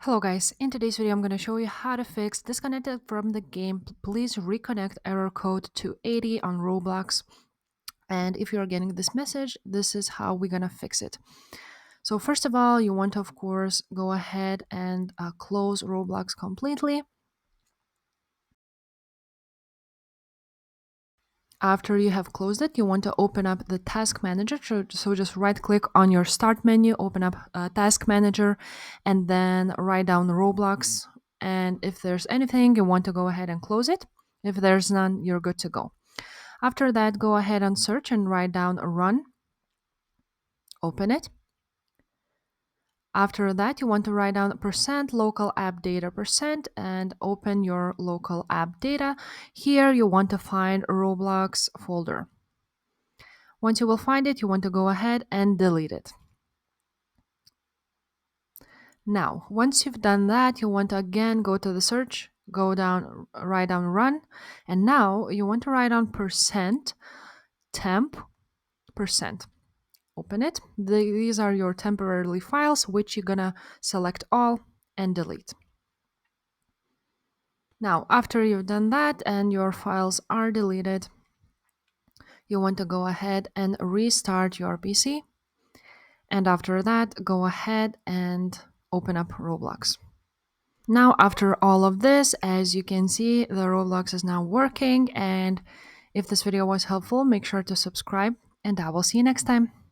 Hello guys, in today's video I'm going to show you how to fix disconnected from the game. Please reconnect error code to 80 on Roblox. And if you're getting this message, this is how we're going to fix it. So first of all, you want to of course go ahead and close Roblox completely. After you have closed it, you want to open up the task manager. So just right click on your start menu, open up task manager, and then write down Roblox. And if there's anything, you want to go ahead and close it. If there's none, you're good to go. After that, go ahead and search and write down run. Open it. After that, you want to write down percent local app data percent and open your local app data. Here you want to find Roblox folder. Once you will find it, you want to go ahead and delete it. Now, once you've done that, you want to again go to the search, go down, write down run, and now you want to write down percent temp percent. Open it. These are your temporarily files, which you're gonna select all and delete. Now, after you've done that and your files are deleted, you want to go ahead and restart your PC. And after that, go ahead and open up Roblox. Now, after all of this, as you can see, the Roblox is now working. And if this video was helpful, make sure to subscribe, and I will see you next time.